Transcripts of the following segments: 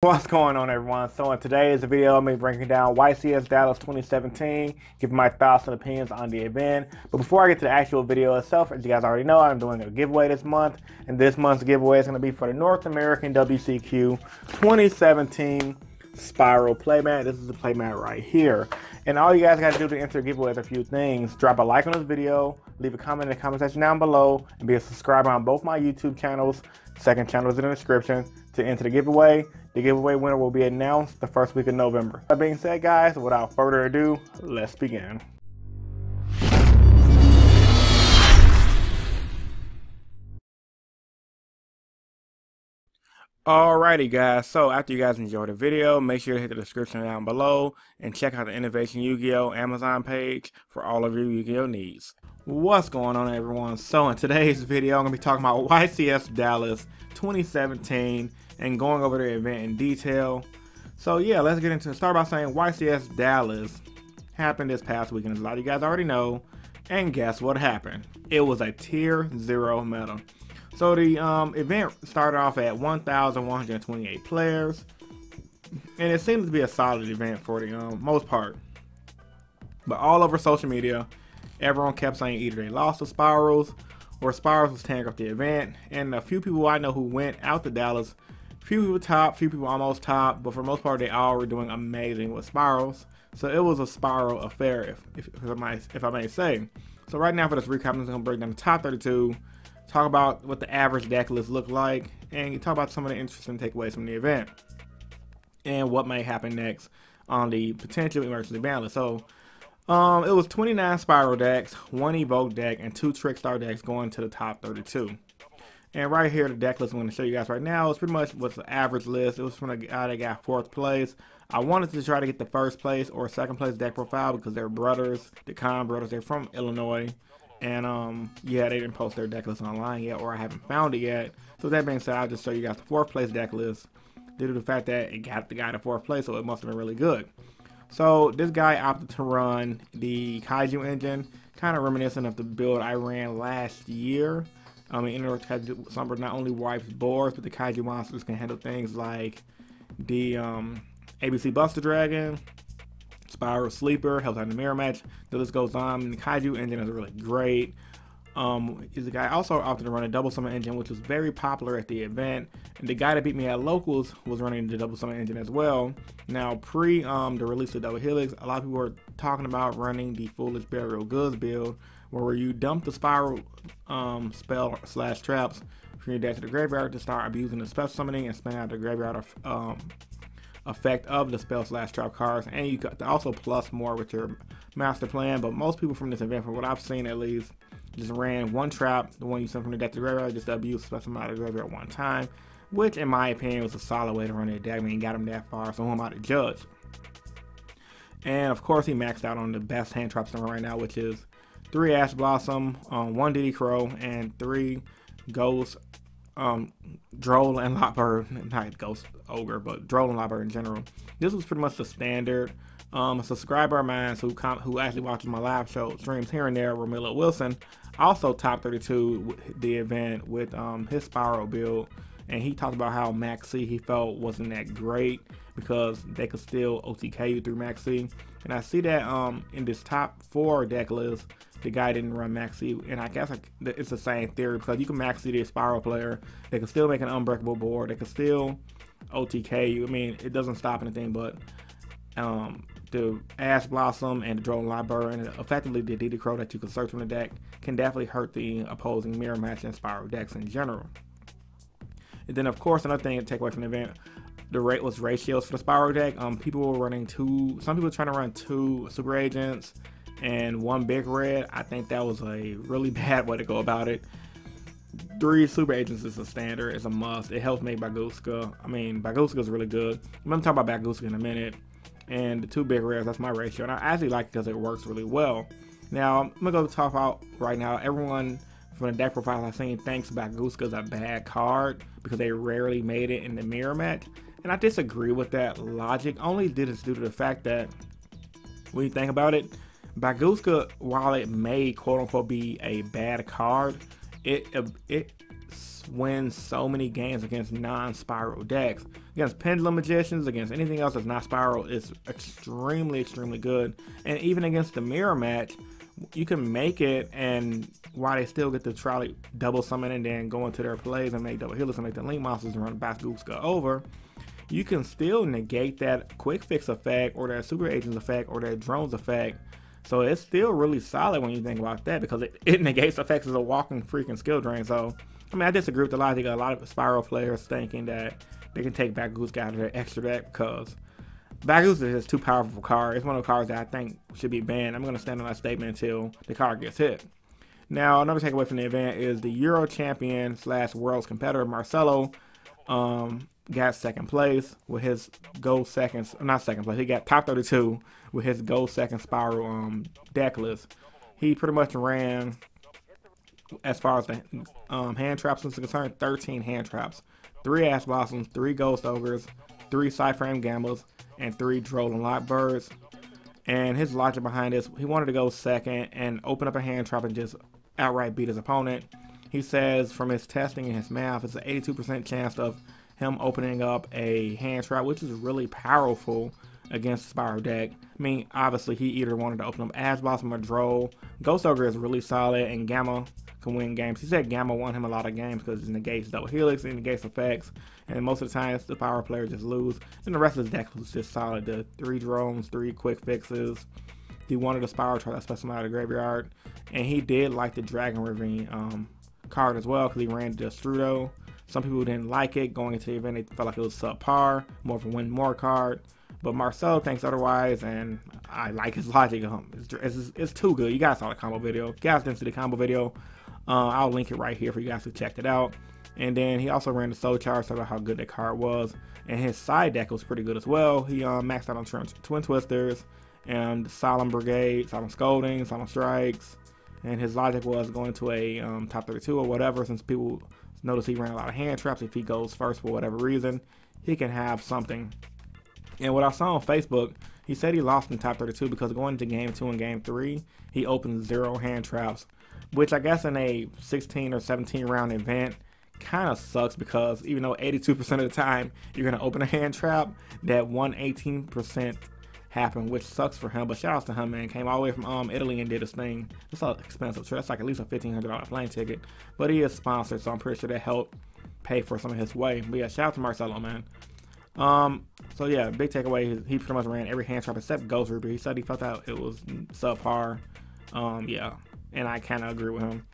What's going on, everyone? So in today's video, I'm going to be breaking down YCS Dallas 2017, giving my thoughts and opinions on the event. But before I get to the actual video itself, as you guys already know, I'm doing a giveaway this month, and this month's giveaway is going to be for the North American WCQ 2017 Spiral Playmat. This is the playmat right here. And all you guys got to do to enter the giveaway is a few things. Drop a like on this video, leave a comment in the comment section down below, and be a subscriber on both my YouTube channels. Second channel is in the description to enter the giveaway. The giveaway winner will be announced the first week of November. That being said, guys, without further ado, let's begin. Alrighty, guys, so after you guys enjoyed the video, make sure to hit the description down below and check out the Innovation Yu-Gi-Oh! Amazon page for all of your Yu-Gi-Oh! Needs. What's going on, everyone? So in today's video, I'm going to be talking about YCS Dallas 2017 and going over the event in detail. So yeah, let's get into it. Start by saying YCS Dallas happened this past weekend, as a lot of you guys already know. And guess what happened? It was a Tier 0 meta. So the event started off at 1,128 players, and it seems to be a solid event for the most part. But all over social media, everyone kept saying either they lost to Spirals or Spirals was tearing up the event. And a few people I know who went out to Dallas, few people top, few people almost top, but for the most part they all were doing amazing with Spirals. So it was a Spiral affair, if I may say. So right now for this recap, I'm just going to break down the top 32, talk about what the average deck list looked like, and talk about some of the interesting takeaways from the event and what may happen next on the potential emergency Banlist. So it was 29 Spiral decks, 1 Evoke deck, and 2 Trickstar decks going to the top 32. And right here, the deck list I'm going to show you guys right now is pretty much what's the average list. It was from a guy that got 4th place. I wanted to try to get the 1st place or 2nd place deck profile because they're brothers, the Khan brothers. They're from Illinois. And yeah, they didn't post their deck list online yet, or I haven't found it yet. So that being said, I'll just show you guys the 4th place deck list due to the fact that it got the guy to 4th place, so it must have been really good. So this guy opted to run the Kaiju engine, kind of reminiscent of the build I ran last year. In order to Kaiju Slumber not only wipes boards, but the Kaiju monsters can handle things like the ABC Buster Dragon, Spiral Sleeper, helps out in the mirror match. The list goes on. And the Kaiju engine is really great. The guy also opted to run a double summon engine, which was very popular at the event. And the guy that beat me at locals was running the double summon engine as well. Now, pre the release of Double Helix, a lot of people were talking about running the Foolish Burial Goods build, where you dump the Spiral spell / traps from your deck to the graveyard to start abusing the special summoning and spend out the graveyard effect of the spell / trap cards, and you got to also plus more with your master plan. But most people from this event, from what I've seen at least, just ran 1 trap, the one you sent from the deck to the graveyard, just to abuse special amount of the graveyard 1 time, which in my opinion was a solid way to run their deck. I mean, got him that far, so who am I to judge? And of course, he maxed out on the best hand traps right now, which is 3 Ash Blossom, 1 Diddy Crow, and 3 Ghost, Droll and Lotbird, not Ghost Ogre, but Droll and Lotbird in general. This was pretty much the standard. A subscriber of mine who actually watches my live show streams here and there, Romilla Wilson, also top 32 the event with his Spiral build, and he talked about how Max C he felt wasn't that great because they could still OTK you through Max C. And I see that in this top 4 deck list, the guy didn't run Max C, and I guess it's the same theory because you can Max C the Spiral player, they can still make an unbreakable board, they can still OTK you. I mean, it doesn't stop anything, but the Ash Blossom and the Drone Library and effectively the Diddy Crow that you can search from the deck can definitely hurt the opposing mirror match and Spiral decks in general. And then of course another thing to take away from the event, the rate was ratios for the Spiral deck. People were running some people were trying to run 2 super agents and 1 big red. I think that was a really bad way to go about it. 3 super agents is a standard, it's a must. It helps make Baguska. I mean, Baguska is really good. I'm gonna talk about Baguska in a minute. And the 2 big rares, that's my ratio, and I actually like it because it works really well. Now I'm gonna go talk about right now. Everyone from the deck profiles I've seen thinks Baguska is a bad card because they rarely made it in the mirror match, and I disagree with that logic. Only did it due to the fact that when you think about it, Baguska, while it may quote unquote be a bad card, it win so many games against non-spiral decks. Against Pendulum Magicians, against anything else that's not spiral, is extremely, extremely good. And even against the mirror match, you can make it, and while they still get to try to double summon and then go into their plays and make double healers and make the link monsters and run Basiliska over, you can still negate that quick fix effect or that super agents effect or that drones effect. So it's still really solid when you think about that, because it negates effects as a walking freaking skill drain. So I mean, I disagree with the logic of a lot of spiral players thinking that they can take Basiliska out of their extra deck, because Basiliska is just too powerful card. It's one of the cards that I think should be banned. I'm going to stand on that statement until the card gets hit. Now, another takeaway from the event is the Euro champion / world's competitor Marcelo got second place with his gold seconds. Not second place. He got top 32 with his gold second spiral deck list. He pretty much ran, as far as the hand traps is concerned, 13 hand traps, 3 Ash Blossoms, 3 Ghost Ogres, 3 Cyframe Gamblers, and 3 Droll and Lock Birds. And his logic behind this, he wanted to go second and open up a hand trap and just outright beat his opponent. He says from his testing and his math, it's an 82% chance of him opening up a hand trap, which is really powerful against the spiral deck. I mean, obviously he either wanted to open up Ash Blossom or Droll. Ghost Ogre is really solid, and Gamma can win games. He said Gamma won him a lot of games because it negates double helix, it negates effects, and most of the times the power player just lose. And the rest of his deck was just solid. The 3 drones, 3 quick fixes. He wanted a spiral trap that special out of the graveyard, and he did like the Dragon Ravine card as well, because he ran the Strudo. Some people didn't like it going into the event. They felt like it was subpar, more of a win more card. But Marcel thinks otherwise, and I like his logic. It's too good. You guys saw the combo video. You guys didn't see the combo video. I'll link it right here for you guys to check it out. And then he also ran the Soul Charge, talking about how good that card was. And his side deck was pretty good as well. He maxed out on Twin Twisters and Solemn Brigade, Solemn Scolding, Solemn Strikes. And his logic was going to a top 32 or whatever, since people notice he ran a lot of hand traps. If he goes first for whatever reason, he can have something. And what I saw on Facebook, he said he lost in top 32 because going into game 2 and game 3, he opened 0 hand traps, which I guess in a 16 or 17 round event kind of sucks, because even though 82% of the time you're going to open a hand trap, that 118% happened, which sucks for him. But shout outs to him, man. Came all the way from Italy and did his thing. It's all expensive, so that's like at least a $1,500 plane ticket. But he is sponsored, so I'm pretty sure that helped pay for some of his way. But yeah, shout out to Marcelo, man. So yeah, big takeaway. He pretty much ran every hand trap except Ghost Reaper. He said he felt that it was subpar. Yeah, and I kind of agree with him.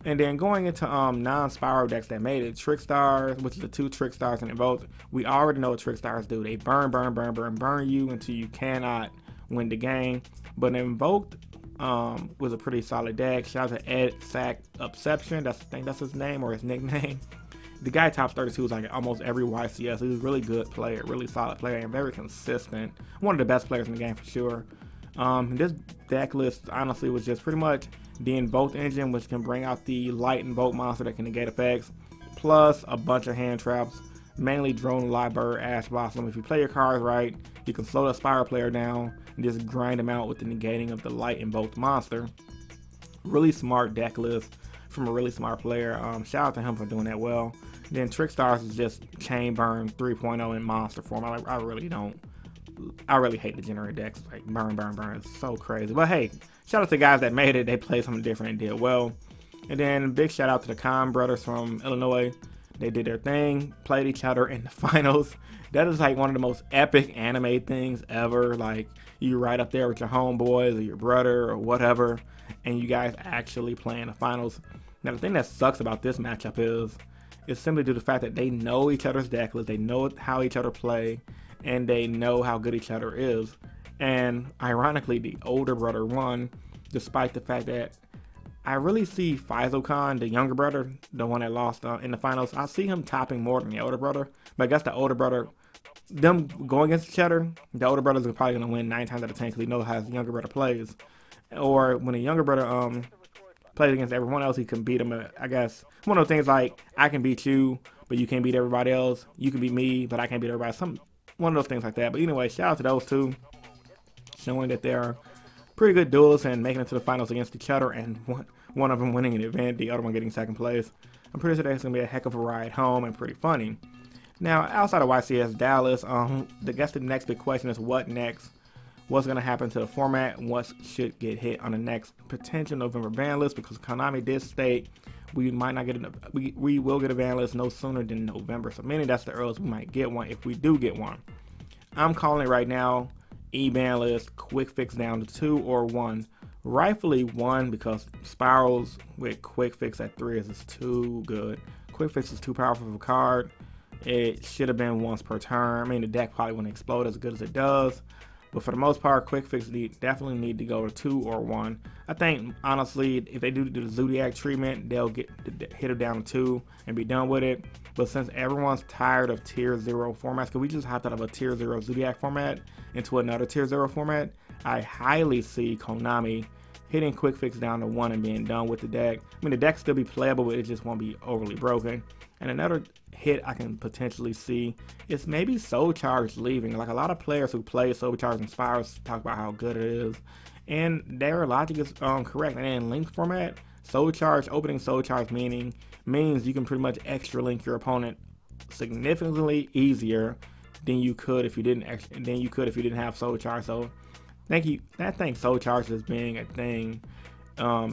And then going into non-spiral decks that made it, Trick Stars, which is the 2 Trick Stars and Invoke. We already know what Trick Stars do. They burn you until you cannot win the game. But Invoked was a pretty solid deck. Shout out to Ed Sack Upception. I think that's his name or his nickname. The guy tops 32 is like almost every YCS. He's a really good player, really solid player, and very consistent. One of the best players in the game for sure. This deck list honestly was just pretty much the Invoke engine, which can bring out the light Invoke monster that can negate effects, plus a bunch of hand traps, mainly Drone, Liebird, Ash Blossom. If you play your cards right, you can slow the Spiral player down and just grind them out with the negating of the light Invoked monster. Really smart deck list from a really smart player. Shout out to him for doing that well. Then Trick Stars is just Chain Burn 3.0 in monster form. I really hate the generate decks. Like burn. It's so crazy. But hey, shout out to the guys that made it. They played something different and did well. And then big shout out to the Khan brothers from Illinois. They did their thing, played each other in the finals. That is like one of the most epic anime things ever. Like you right up there with your homeboys or your brother or whatever, and you guys actually play in the finals. Now the thing that sucks about this matchup is it's simply due to the fact that they know each other's deck list, they know how each other play, and they know how good each other is. And ironically, the older brother won, despite the fact that I really see Faizo, the younger brother, the one that lost in the finals, I see him topping more than the older brother. But I guess the older brother, them going against each other, the older brother's probably going to win 9 times out of 10 because he knows how his younger brother plays. Or when the younger brother plays against everyone else, he can beat him. I guess one of those things like, I can beat you, but you can't beat everybody else. You can beat me, but I can't beat everybody. One of those things like that. But anyway, shout out to those two, showing that they're pretty good duelists and making it to the finals against each other, and one of them winning an event, the other one getting second place. I'm pretty sure that's gonna be a heck of a ride home and pretty funny. Now, outside of YCS Dallas, I guess the next big question is what next? What's going to happen to the format? What should get hit on the next potential November ban list? Because Konami did state we might not get we will get a ban list no sooner than November. So meaning that's the earliest we might get one if we do get one. I'm calling it right now, ban list, quick fix down to 2 or 1. Rightfully 1 because spirals with quick fix at 3 is too good. Quick fix is too powerful of a card. It should have been once per turn. I mean, the deck probably wouldn't explode as good as it does. But for the most part, quick fix definitely need to go to 2 or 1. I think, honestly, if they do the Zodiac treatment, they'll hit it down to 2 and be done with it. But since everyone's tired of tier 0 formats, because we just hopped out of a tier 0 Zodiac format into another tier 0 format, I highly see Konami hitting quick fix down to 1 and being done with the deck. I mean, the deck still be playable, but it just won't be overly broken. And another hit I can potentially see is maybe Soul Charge leaving. Like a lot of players who play Soul Charge and Spirals talk about how good it is, and their logic is correct. And in Link format, Soul Charge, opening Soul Charge means you can pretty much extra link your opponent significantly easier than you could if you didn't have Soul Charge. So I think Soul Charge as being a thing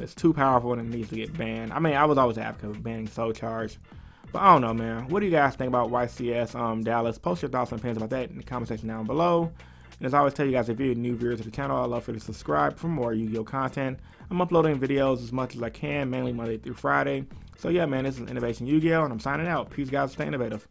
is too powerful and it needs to get banned. I mean, I was always an advocate of banning Soul Charge. But I don't know, man. What do you guys think about YCS Dallas? Post your thoughts and opinions about that in the comment section down below. And as I always tell you guys, if you're new viewers to the channel, I'd love for you to subscribe for more Yu-Gi-Oh content. I'm uploading videos as much as I can, mainly Monday through Friday. So yeah, man, this is Innovation Yu-Gi-Oh, and I'm signing out. Peace, guys. Stay innovative.